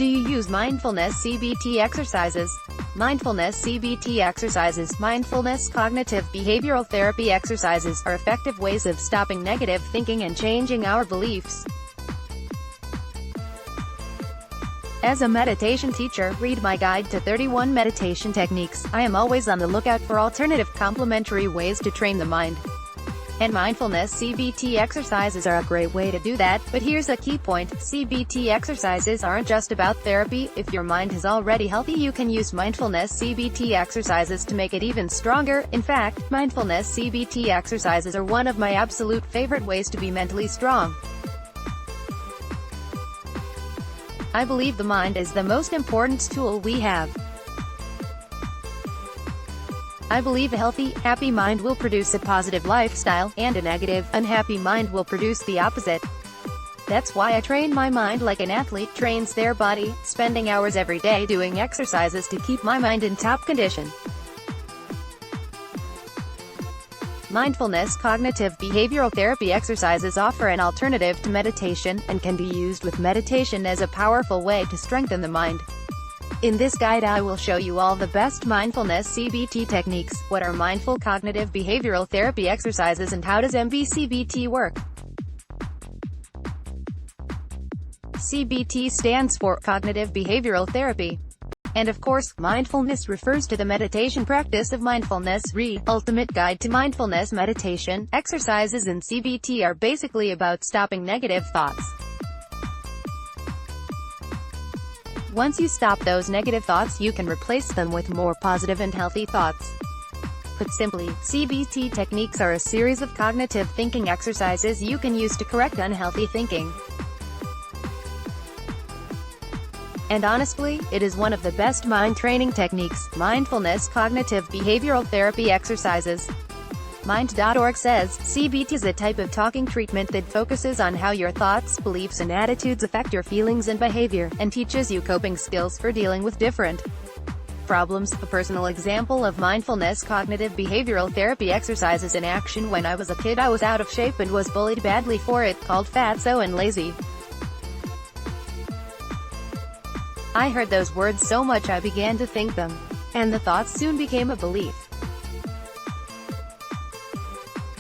Do you use mindfulness CBT exercises? Mindfulness CBT exercises, mindfulness cognitive behavioral therapy exercises, are effective ways of stopping negative thinking and changing our beliefs. As a meditation teacher, read my guide to 31 meditation techniques. I am always on the lookout for alternative complementary ways to train the mind. And mindfulness CBT exercises are a great way to do that, but here's a key point: CBT exercises aren't just about therapy. If your mind is already healthy, you can use mindfulness CBT exercises to make it even stronger. In fact, mindfulness CBT exercises are one of my absolute favorite ways to be mentally strong. I believe the mind is the most important tool we have. I believe a healthy, happy mind will produce a positive lifestyle, and a negative, unhappy mind will produce the opposite. That's why I train my mind like an athlete trains their body, spending hours every day doing exercises to keep my mind in top condition. Mindfulness Cognitive Behavioral Therapy exercises offer an alternative to meditation, and can be used with meditation as a powerful way to strengthen the mind. In this guide I will show you all the best mindfulness CBT techniques, what are mindful cognitive behavioral therapy exercises, and how does MBCBT work. CBT stands for Cognitive Behavioral Therapy. And of course, mindfulness refers to the meditation practice of mindfulness. Ultimate Guide to Mindfulness Meditation. Exercises in CBT are basically about stopping negative thoughts. Once you stop those negative thoughts, you can replace them with more positive and healthy thoughts. Put simply, CBT techniques are a series of cognitive thinking exercises you can use to correct unhealthy thinking. And honestly, it is one of the best mind training techniques. Mindfulness Cognitive Behavioral Therapy exercises. Mind.org says, CBT is a type of talking treatment that focuses on how your thoughts, beliefs and attitudes affect your feelings and behavior, and teaches you coping skills for dealing with different problems. A personal example of mindfulness cognitive behavioral therapy exercises in action: when I was a kid, I was out of shape and was bullied badly for it, called fatso and lazy. I heard those words so much I began to think them. And the thoughts soon became a belief.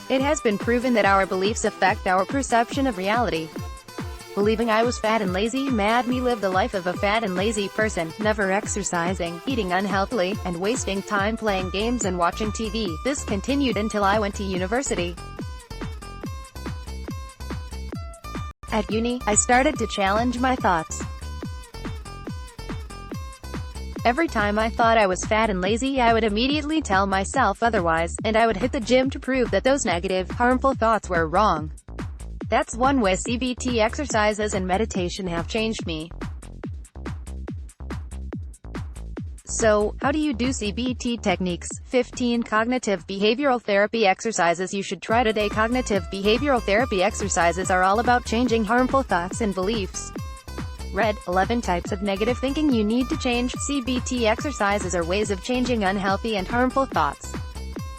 It has been proven that our beliefs affect our perception of reality. Believing I was fat and lazy made me live the life of a fat and lazy person, never exercising, eating unhealthily, and wasting time playing games and watching TV. This continued until I went to university. At uni, I started to challenge my thoughts. Every time I thought I was fat and lazy, I would immediately tell myself otherwise, and I would hit the gym to prove that those negative, harmful thoughts were wrong. That's one way CBT exercises and meditation have changed me. So, how do you do CBT techniques? 15 cognitive behavioral therapy exercises you should try today. Cognitive behavioral therapy exercises are all about changing harmful thoughts and beliefs. 11 types of negative thinking you need to change. CBT exercises are ways of changing unhealthy and harmful thoughts.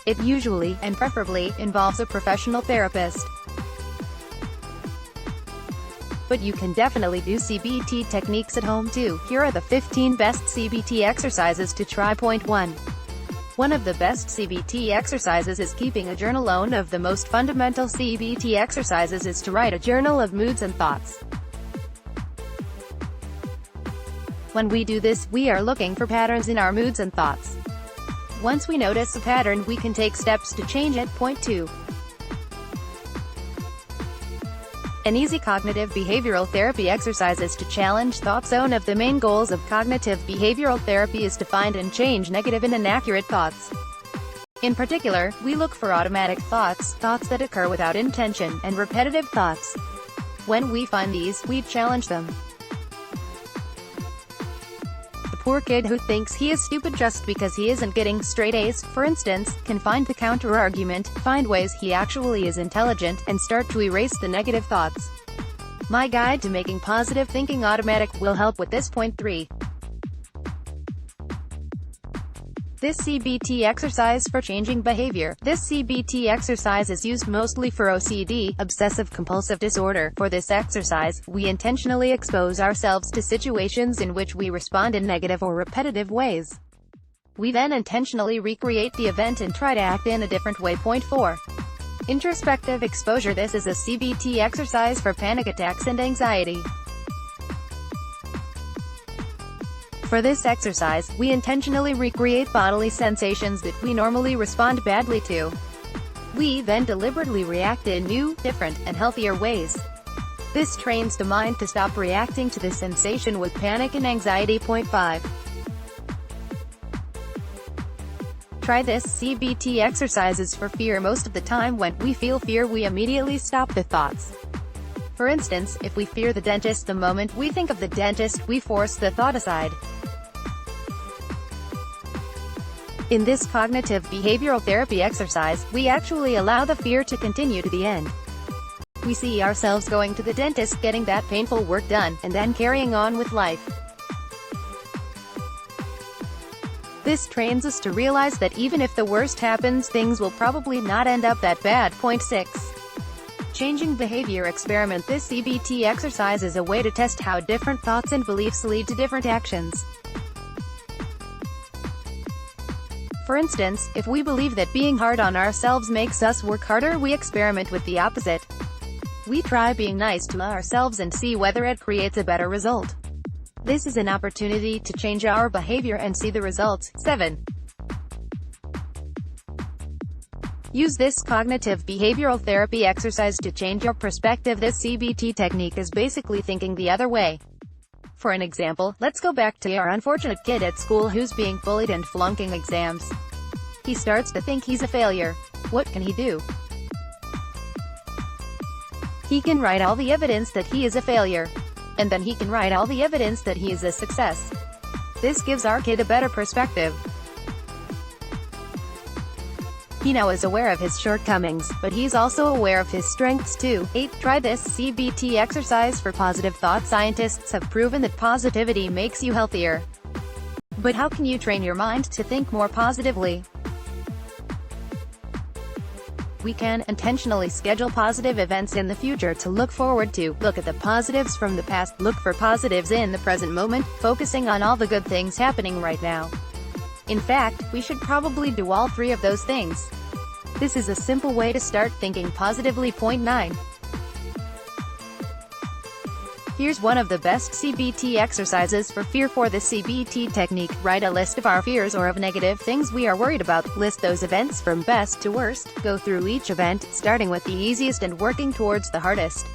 It usually, and preferably, involves a professional therapist. But you can definitely do CBT techniques at home too. Here are the 15 best CBT exercises to try. Point 1. One of the best CBT exercises is keeping a journal. One of the most fundamental CBT exercises is to write a journal of moods and thoughts. When we do this, we are looking for patterns in our moods and thoughts. Once we notice a pattern, we can take steps to change it. Point 2. An easy cognitive behavioral therapy exercise is to challenge thoughts. One of the main goals of cognitive behavioral therapy is to find and change negative and inaccurate thoughts. In particular, we look for automatic thoughts, thoughts that occur without intention, and repetitive thoughts. When we find these, we challenge them. Poor kid who thinks he is stupid just because he isn't getting straight A's, for instance, can find the counter-argument, find ways he actually is intelligent, and start to erase the negative thoughts. My guide to making positive thinking automatic will help with this. Point 3. This CBT exercise for changing behavior. This CBT exercise is used mostly for OCD, obsessive-compulsive disorder. For this exercise, we intentionally expose ourselves to situations in which we respond in negative or repetitive ways. We then intentionally recreate the event and try to act in a different way. Point 4. Introspective exposure. This is a CBT exercise for panic attacks and anxiety. For this exercise, we intentionally recreate bodily sensations that we normally respond badly to. We then deliberately react in new, different, and healthier ways. This trains the mind to stop reacting to the sensation with panic and anxiety. Point 5. Try this CBT exercises for fear. Most of the time when we feel fear, we immediately stop the thoughts. For instance, if we fear the dentist, the moment we think of the dentist, we force the thought aside. In this cognitive behavioral therapy exercise, we actually allow the fear to continue to the end. We see ourselves going to the dentist, getting that painful work done, and then carrying on with life. This trains us to realize that even if the worst happens, things will probably not end up that bad. Point 6. Changing behavior experiment. This CBT exercise is a way to test how different thoughts and beliefs lead to different actions. For instance, if we believe that being hard on ourselves makes us work harder, we experiment with the opposite. We try being nice to ourselves and see whether it creates a better result. This is an opportunity to change our behavior and see the results. 7. Use this cognitive behavioral therapy exercise to change your perspective. This CBT technique is basically thinking the other way. For an example, let's go back to our unfortunate kid at school who's being bullied and flunking exams. He starts to think he's a failure. What can he do? He can write all the evidence that he is a failure. And then he can write all the evidence that he is a success. This gives our kid a better perspective. He now is aware of his shortcomings, but he's also aware of his strengths too. 8. Try this CBT exercise for positive thought. Scientists have proven that positivity makes you healthier. But how can you train your mind to think more positively? We can intentionally schedule positive events in the future to look forward to. Look at the positives from the past. Look for positives in the present moment, focusing on all the good things happening right now. In fact, we should probably do all three of those things. This is a simple way to start thinking positively. Point 9. Here's one of the best CBT exercises for fear. For the CBT technique, write a list of our fears or of negative things we are worried about. List those events from best to worst. Go through each event, starting with the easiest and working towards the hardest.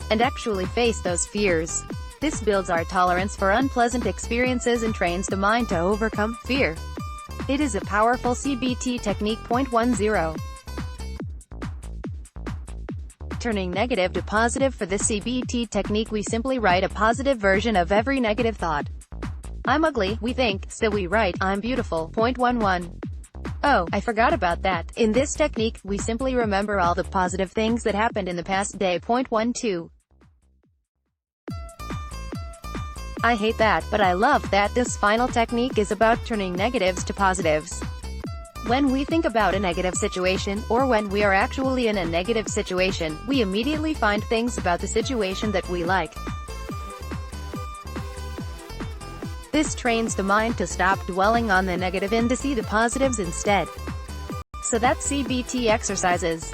And actually face those fears. This builds our tolerance for unpleasant experiences and trains the mind to overcome fear. It is a powerful CBT technique. Point 10. Turning negative to positive. For this CBT technique, we simply write a positive version of every negative thought. I'm ugly, we think, so we write, I'm beautiful. Point 11. Oh, I forgot about that. In this technique, we simply remember all the positive things that happened in the past day. Point 12. I hate that, but I love that. This final technique is about turning negatives to positives. When we think about a negative situation, or when we are actually in a negative situation, we immediately find things about the situation that we like. This trains the mind to stop dwelling on the negative and to see the positives instead. So that's CBT exercises.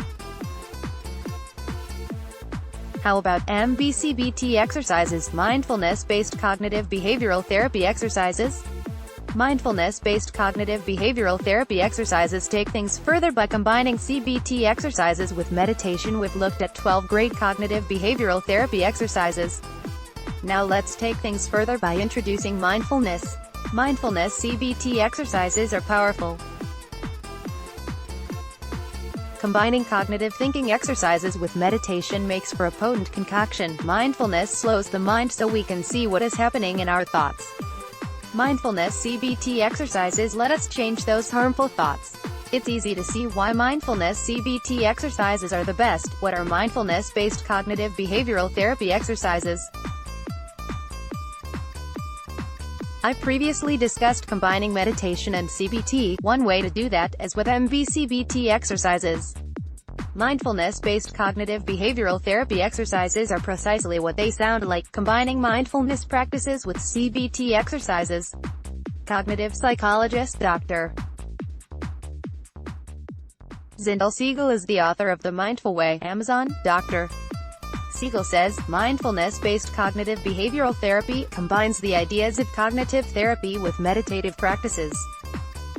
How about MBCBT exercises? Mindfulness-based cognitive behavioral therapy exercises. Mindfulness-based cognitive behavioral therapy exercises take things further by combining CBT exercises with meditation. We've looked at 12 great cognitive behavioral therapy exercises. Now let's take things further by introducing mindfulness. Mindfulness CBT exercises are powerful. Combining cognitive thinking exercises with meditation makes for a potent concoction. Mindfulness slows the mind so we can see what is happening in our thoughts. Mindfulness CBT exercises let us change those harmful thoughts. It's easy to see why mindfulness CBT exercises are the best. What are mindfulness-based cognitive behavioral therapy exercises? I previously discussed combining meditation and CBT. One way to do that is with MBCBT exercises. Mindfulness-based cognitive behavioral therapy exercises are precisely what they sound like, combining mindfulness practices with CBT exercises. Cognitive psychologist Dr. Zindel Siegel is the author of The Mindful Way. Amazon. Dr. Siegel says, mindfulness-based cognitive behavioral therapy combines the ideas of cognitive therapy with meditative practices.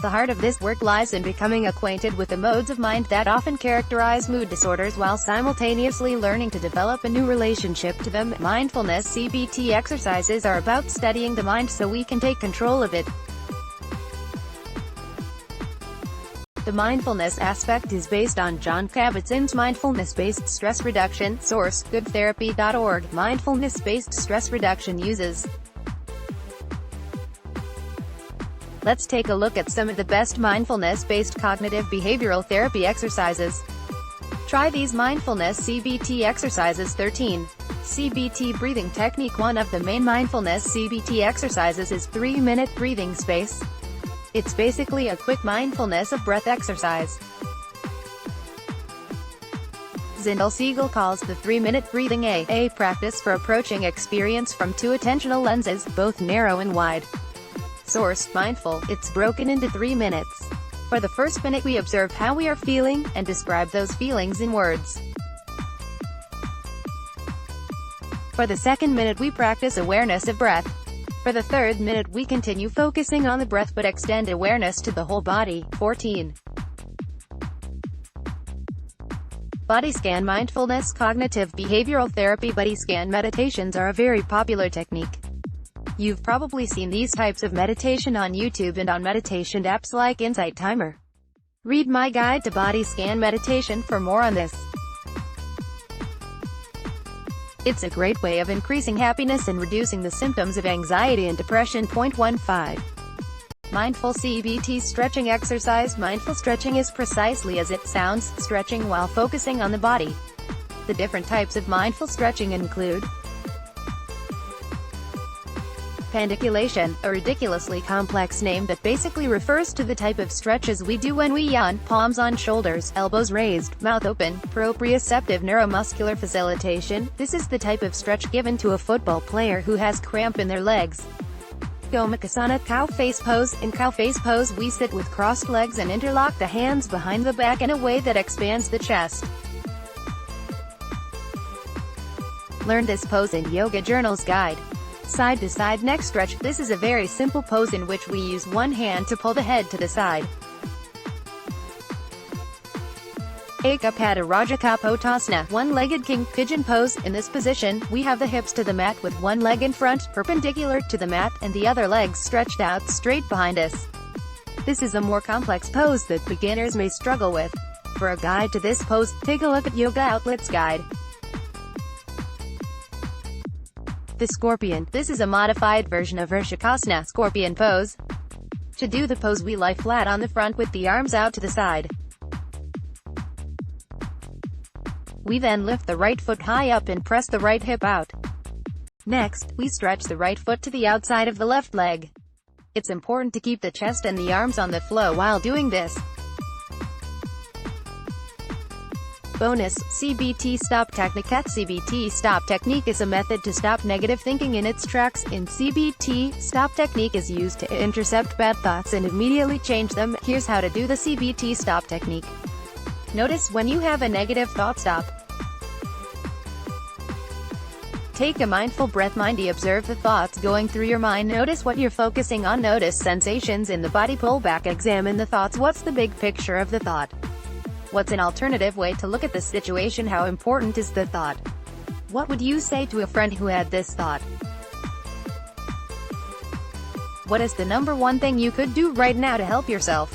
The heart of this work lies in becoming acquainted with the modes of mind that often characterize mood disorders while simultaneously learning to develop a new relationship to them. Mindfulness CBT exercises are about studying the mind so we can take control of it. The mindfulness aspect is based on Jon Kabat-Zinn's mindfulness-based stress reduction. Source: goodtherapy.org. Mindfulness-based stress reduction uses. Let's take a look at some of the best mindfulness-based cognitive behavioral therapy exercises. Try these mindfulness CBT exercises. 13. CBT breathing technique. One of the main mindfulness CBT exercises is 3-minute breathing space. It's basically a quick mindfulness of breath exercise. Zindel Siegel calls the 3-minute breathing a practice for approaching experience from two attentional lenses, both narrow and wide. Source: Mindful. It's broken into 3 minutes. For the first minute we observe how we are feeling, and describe those feelings in words. For the second minute we practice awareness of breath. For the third minute we continue focusing on the breath but extend awareness to the whole body. 14. Body scan. Mindfulness cognitive behavioral therapy body scan meditations are a very popular technique. You've probably seen these types of meditation on YouTube and on meditation apps like Insight Timer. Read my guide to body scan meditation for more on this. It's a great way of increasing happiness and reducing the symptoms of anxiety and depression. 15. Mindful CBT stretching exercise. Mindful stretching is precisely as it sounds, stretching while focusing on the body. The different types of mindful stretching include pandiculation, a ridiculously complex name that basically refers to the type of stretches we do when we yawn, palms on shoulders, elbows raised, mouth open. Proprioceptive neuromuscular facilitation. This is the type of stretch given to a football player who has cramp in their legs. Gomukhasana, cow face pose. In cow face pose we sit with crossed legs and interlock the hands behind the back in a way that expands the chest. Learn this pose in Yoga Journal's guide. Side to side neck stretch. This is a very simple pose in which we use one hand to pull the head to the side. Ekapada Rajakapotasana, one-legged king pigeon pose. In this position, we have the hips to the mat with one leg in front, perpendicular to the mat, and the other leg stretched out straight behind us. This is a more complex pose that beginners may struggle with. For a guide to this pose, take a look at Yoga Outlet's guide. The scorpion. This is a modified version of Vrshikasana, scorpion pose. To do the pose we lie flat on the front with the arms out to the side. We then lift the right foot high up and press the right hip out. Next, we stretch the right foot to the outside of the left leg. It's important to keep the chest and the arms on the floor while doing this. Bonus: CBT stop technique. CBT stop technique is a method to stop negative thinking in its tracks. In CBT, stop technique is used to intercept bad thoughts and immediately change them. Here's how to do the CBT stop technique. Notice when you have a negative thought. Stop. Take a mindful breath. Mindy observe the thoughts going through your mind. Notice what you're focusing on. Notice sensations in the body. Pull back. Examine the thoughts. What's the big picture of the thought? What's an alternative way to look at the situation? How important is the thought? What would you say to a friend who had this thought? What is the number one thing you could do right now to help yourself?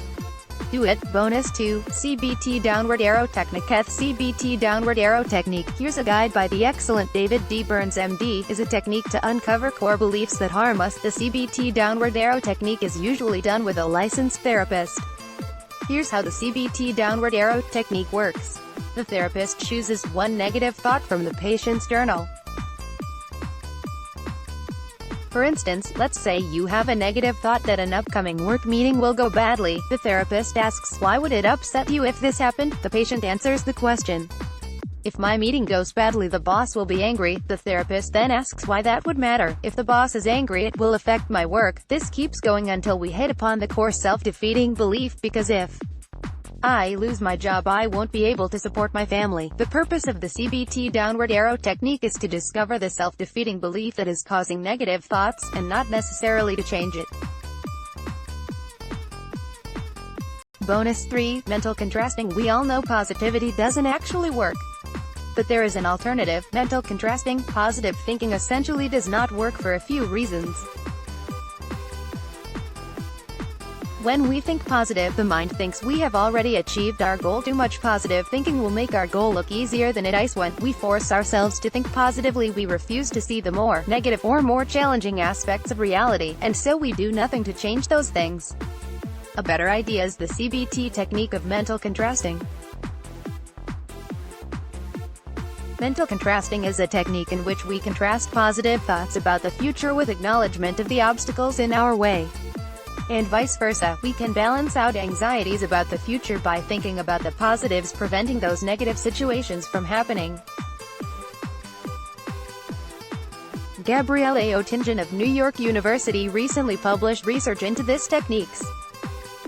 Do it. Bonus 2. CBT downward arrow technique. CBT downward arrow technique. Here's a guide by the excellent David D. Burns MD. Is a technique to uncover core beliefs that harm us. The CBT downward arrow technique is usually done with a licensed therapist. Here's how the CBT downward arrow technique works. The therapist chooses one negative thought from the patient's journal. For instance, let's say you have a negative thought that an upcoming work meeting will go badly. The therapist asks, why would it upset you if this happened? The patient answers the question. If my meeting goes badly, the boss will be angry. The therapist then asks why that would matter. If the boss is angry, it will affect my work. This keeps going until we hit upon the core self-defeating belief, because if I lose my job, I won't be able to support my family. The purpose of the CBT downward arrow technique is to discover the self-defeating belief that is causing negative thoughts, and not necessarily to change it. Bonus 3. Mental contrasting. We all know positivity doesn't actually work. But there is an alternative. Mental contrasting. Positive thinking essentially does not work for a few reasons. When we think positive, the mind thinks we have already achieved our goal. Too much positive thinking will make our goal look easier than it is. When we force ourselves to think positively, we refuse to see the more negative or more challenging aspects of reality, and so we do nothing to change those things. A better idea is the CBT technique of mental contrasting. Mental contrasting is a technique in which we contrast positive thoughts about the future with acknowledgement of the obstacles in our way. And vice versa. We can balance out anxieties about the future by thinking about the positives preventing those negative situations from happening. Gabrielle Oettingen of New York University recently published research into this techniques.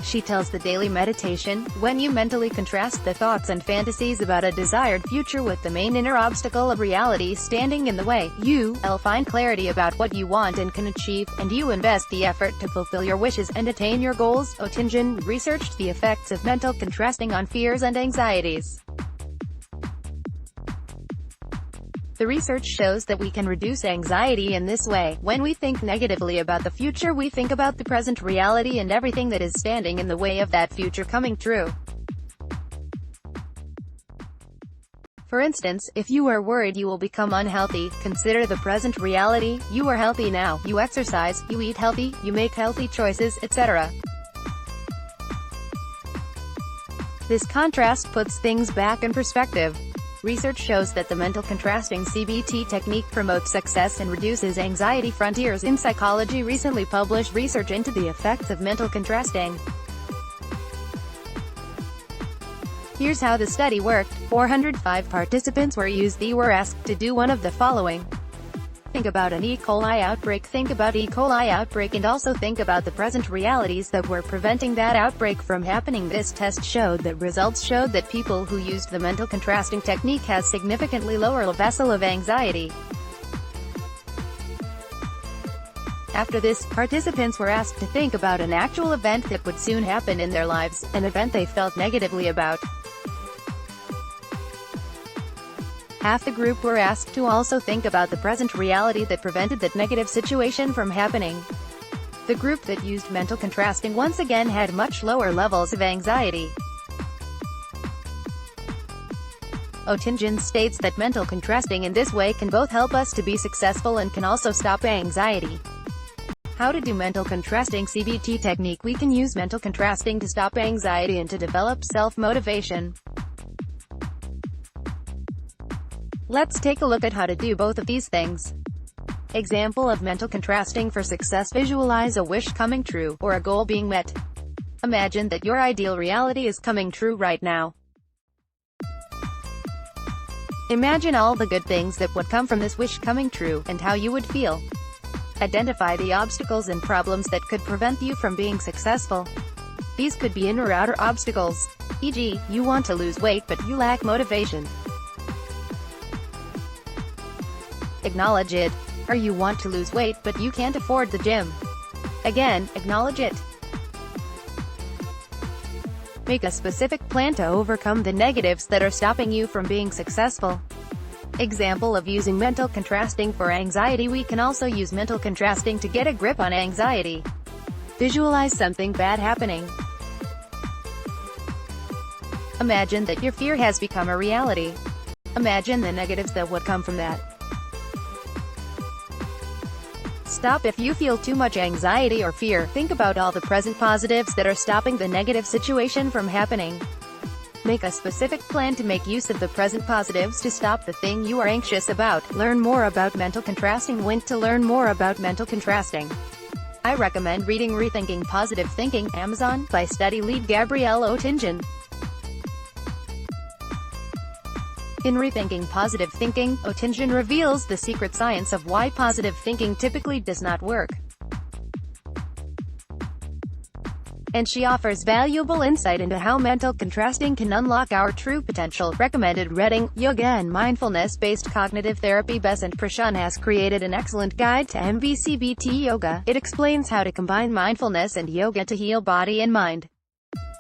She tells the Daily Meditation, when you mentally contrast the thoughts and fantasies about a desired future with the main inner obstacle of reality standing in the way, you'll find clarity about what you want and can achieve, and you invest the effort to fulfill your wishes and attain your goals. Oettingen researched the effects of mental contrasting on fears and anxieties. The research shows that we can reduce anxiety in this way. When we think negatively about the future, we think about the present reality and everything that is standing in the way of that future coming true. For instance, if you are worried you will become unhealthy, consider the present reality. You are healthy now. You exercise, you eat healthy, you make healthy choices, etc. This contrast puts things back in perspective. Research shows that the mental contrasting CBT technique promotes success and reduces anxiety. Frontiers in Psychology recently published research into the effects of mental contrasting. Here's how the study worked. 405 participants were asked to do one of the following. Think about an E. coli outbreak. Think about E. coli outbreak and also think about the present realities that were preventing that outbreak from happening. This test showed that results showed that people who used the mental contrasting technique has significantly lower level of anxiety. After this, participants were asked to think about an actual event that would soon happen in their lives, an event they felt negatively about. Half the group were asked to also think about the present reality that prevented that negative situation from happening. The group that used mental contrasting once again had much lower levels of anxiety. Oettingen states that mental contrasting in this way can both help us to be successful and can also stop anxiety. How to do mental contrasting CBT technique. We can use mental contrasting to stop anxiety and to develop self-motivation. Let's take a look at how to do both of these things. Example of mental contrasting for success. Visualize a wish coming true, or a goal being met. Imagine that your ideal reality is coming true right now. Imagine all the good things that would come from this wish coming true, and how you would feel. Identify the obstacles and problems that could prevent you from being successful. These could be inner or outer obstacles. E.g., you want to lose weight but you lack motivation. Acknowledge it. Or you want to lose weight but you can't afford the gym. Again, acknowledge it. Make a specific plan to overcome the negatives that are stopping you from being successful. Example of using mental contrasting for anxiety. We can also use mental contrasting to get a grip on anxiety. Visualize something bad happening. Imagine that your fear has become a reality. Imagine the negatives that would come from that. Stop if you feel too much anxiety or fear. Think about all the present positives that are stopping the negative situation from happening. Make a specific plan to make use of the present positives to stop the thing you are anxious about. Learn more about mental contrasting. Link to learn more about mental contrasting. I recommend reading Rethinking Positive Thinking, Amazon, by study lead Gabrielle Oettingen. In Rethinking Positive Thinking, Oettingen reveals the secret science of why positive thinking typically does not work. And she offers valuable insight into how mental contrasting can unlock our true potential. Recommended reading, Yoga and Mindfulness-Based Cognitive Therapy. Besant Prashant has created an excellent guide to MVCBT Yoga. It explains how to combine mindfulness and yoga to heal body and mind.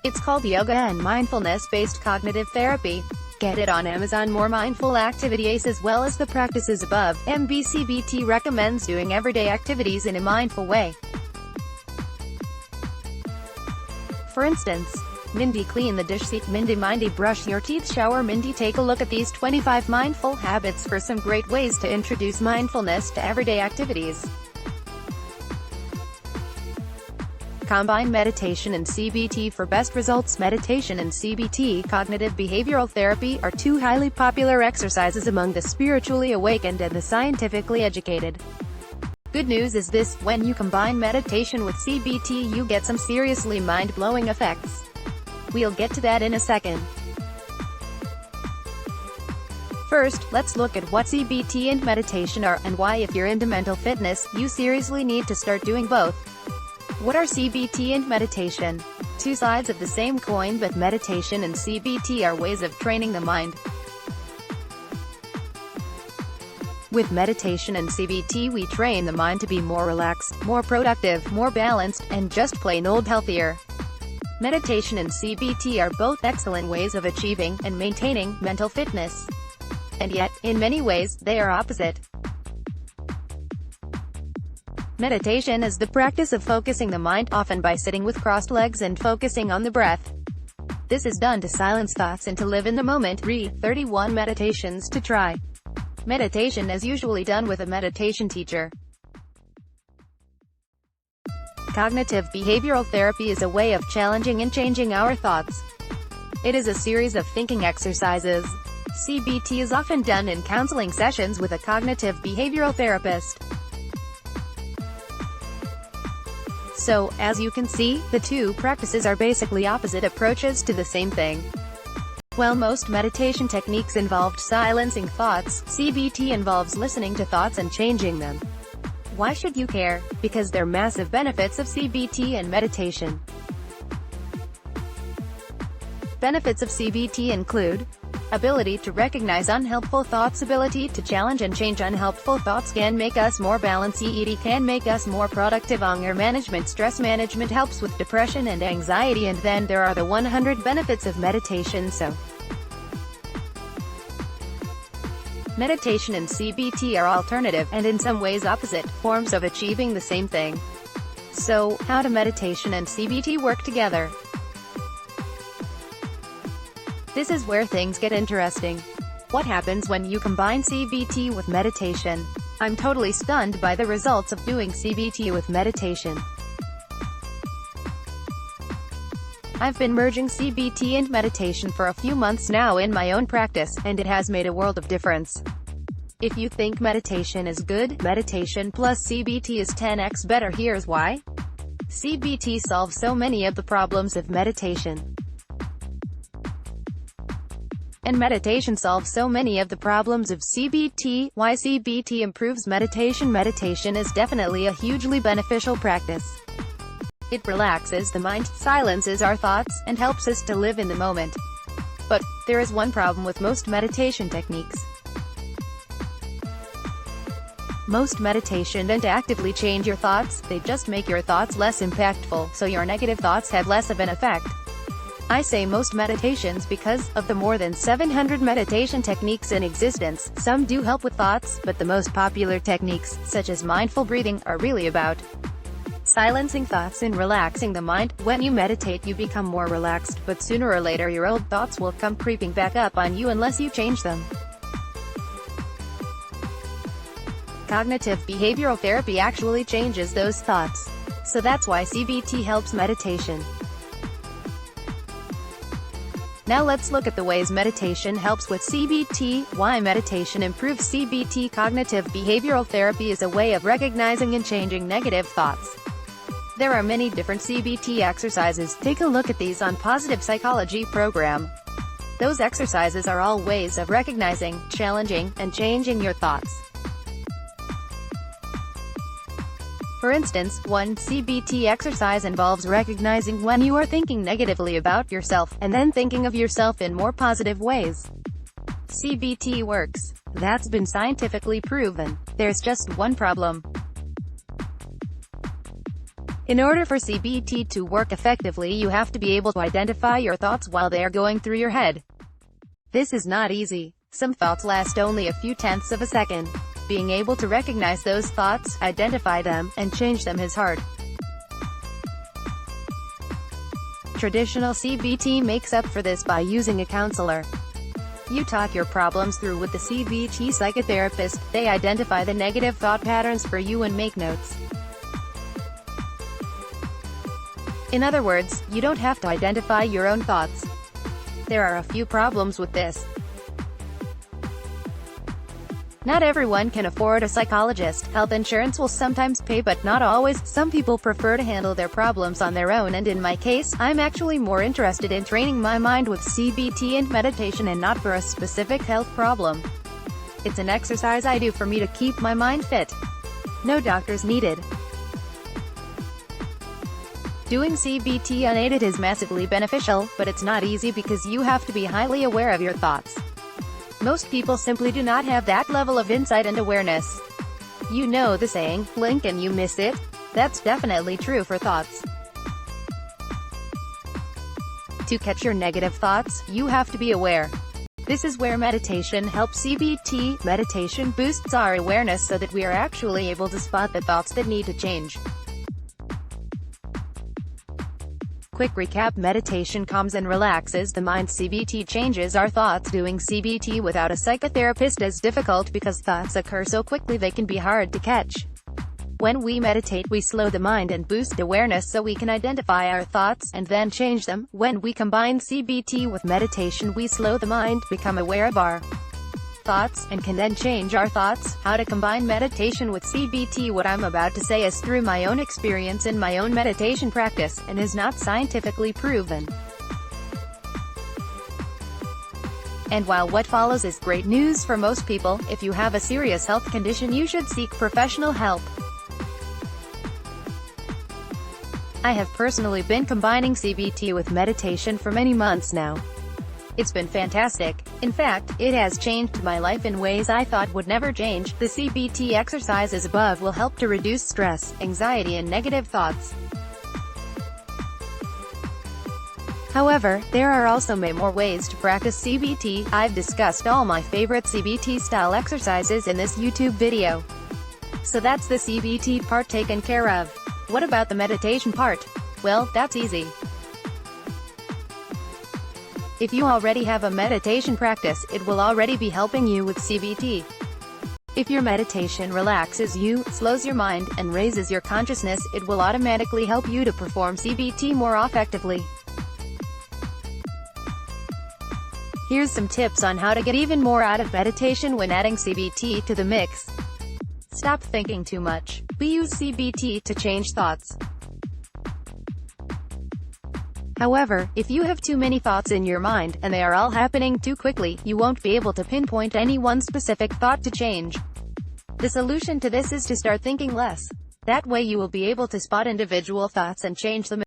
It's called Yoga and Mindfulness-Based Cognitive Therapy. Get it on Amazon. More mindful activities as well as the practices above. MVCBT recommends doing everyday activities in a mindful way. For instance, Mindy, clean the dish seat. Mindy brush your teeth. Shower. Mindy, take a look at these 25 mindful habits for some great ways to introduce mindfulness to everyday activities. Combine meditation and CBT for best results. Meditation and CBT, cognitive behavioral therapy, are two highly popular exercises among the spiritually awakened and the scientifically educated. Good news is this: when you combine meditation with CBT, you get some seriously mind-blowing effects. We'll get to that in a second. First, let's look at what CBT and meditation are, and why, if you're into mental fitness, you seriously need to start doing both. What are CBT and meditation? Two sides of the same coin, but meditation and CBT are ways of training the mind. With meditation and CBT, we train the mind to be more relaxed, more productive, more balanced, and just plain old healthier. Meditation and CBT are both excellent ways of achieving and maintaining mental fitness. And yet, in many ways, they are opposite. Meditation is the practice of focusing the mind, often by sitting with crossed legs and focusing on the breath. This is done to silence thoughts and to live in the moment. Read 31 meditations to try. Meditation is usually done with a meditation teacher. Cognitive behavioral therapy is a way of challenging and changing our thoughts. It is a series of thinking exercises. CBT is often done in counseling sessions with a cognitive behavioral therapist. So, as you can see, the two practices are basically opposite approaches to the same thing. While most meditation techniques involved silencing thoughts, CBT involves listening to thoughts and changing them. Why should you care? Because there are massive benefits of CBT and meditation. Benefits of CBT include: ability to recognize unhelpful thoughts. Ability to challenge and change unhelpful thoughts can make us more balanced. EED can make us more productive. Anger management. Stress management helps with depression and anxiety. And then there are the 100 benefits of meditation. So, meditation and CBT are alternative, and in some ways opposite, forms of achieving the same thing. So, how do meditation and CBT work together? This is where things get interesting. What happens when you combine CBT with meditation? I'm totally stunned by the results of doing CBT with meditation. I've been merging CBT and meditation for a few months now in my own practice, and it has made a world of difference. If you think meditation is good, meditation plus CBT is 10x better. Here's why. CBT solves so many of the problems of meditation. And meditation solves so many of the problems of CBT. Why CBT improves meditation? Meditation is definitely a hugely beneficial practice. It relaxes the mind, silences our thoughts, and helps us to live in the moment. But there is one problem with most meditation techniques. Most meditation don't actively change your thoughts, they just make your thoughts less impactful, so your negative thoughts have less of an effect. I say most meditations because, of the more than 700 meditation techniques in existence, some do help with thoughts, but the most popular techniques, such as mindful breathing, are really about silencing thoughts and relaxing the mind. When you meditate, you become more relaxed, but sooner or later your old thoughts will come creeping back up on you unless you change them. Cognitive behavioral therapy actually changes those thoughts. So that's why CBT helps meditation. Now let's look at the ways meditation helps with CBT. Why meditation improves CBT. Cognitive behavioral therapy is a way of recognizing and changing negative thoughts. There are many different CBT exercises. Take a look at these on Positive Psychology program. Those exercises are all ways of recognizing, challenging, and changing your thoughts. For instance, one CBT exercise involves recognizing when you are thinking negatively about yourself, and then thinking of yourself in more positive ways. CBT works. That's been scientifically proven. There's just one problem. In order for CBT to work effectively, you have to be able to identify your thoughts while they are going through your head. This is not easy. Some thoughts last only a few tenths of a second. Being able to recognize those thoughts, identify them, and change them is hard. Traditional CBT makes up for this by using a counselor. You talk your problems through with the CBT psychotherapist. They identify the negative thought patterns for you and make notes. In other words, you don't have to identify your own thoughts. There are a few problems with this. Not everyone can afford a psychologist. Health insurance will sometimes pay, but not always. Some people prefer to handle their problems on their own, and in my case, I'm actually more interested in training my mind with CBT and meditation and not for a specific health problem. It's an exercise I do for me to keep my mind fit. No doctors needed. Doing CBT unaided is massively beneficial, but it's not easy because you have to be highly aware of your thoughts. Most people simply do not have that level of insight and awareness. You know the saying, blink and you miss it? That's definitely true for thoughts. To catch your negative thoughts, you have to be aware. This is where meditation helps. CBT meditation boosts our awareness so that we are actually able to spot the thoughts that need to change. Quick recap: meditation calms and relaxes the mind. CBT changes our thoughts. Doing CBT without a psychotherapist is difficult because thoughts occur so quickly they can be hard to catch. When we meditate, we slow the mind and boost awareness so we can identify our thoughts, and then change them. When we combine CBT with meditation, we slow the mind, become aware of our thoughts, and can then change our thoughts. How to combine meditation with CBT? What I'm about to say is through my own experience in my own meditation practice, and is not scientifically proven. And while what follows is great news for most people, if you have a serious health condition, you should seek professional help. I have personally been combining CBT with meditation for many months now. It's been fantastic. In fact, it has changed my life in ways I thought would never change. The CBT exercises above will help to reduce stress, anxiety, and negative thoughts. However, there are also many more ways to practice CBT. I've discussed all my favorite CBT-style exercises in this YouTube video. So that's the CBT part taken care of. What about the meditation part? Well, that's easy. If you already have a meditation practice, it will already be helping you with CBT. If your meditation relaxes you, slows your mind, and raises your consciousness, it will automatically help you to perform CBT more effectively. Here's some tips on how to get even more out of meditation when adding CBT to the mix. Stop thinking too much. We use CBT to change thoughts. However, if you have too many thoughts in your mind, and they are all happening too quickly, you won't be able to pinpoint any one specific thought to change. The solution to this is to start thinking less. That way you will be able to spot individual thoughts and change them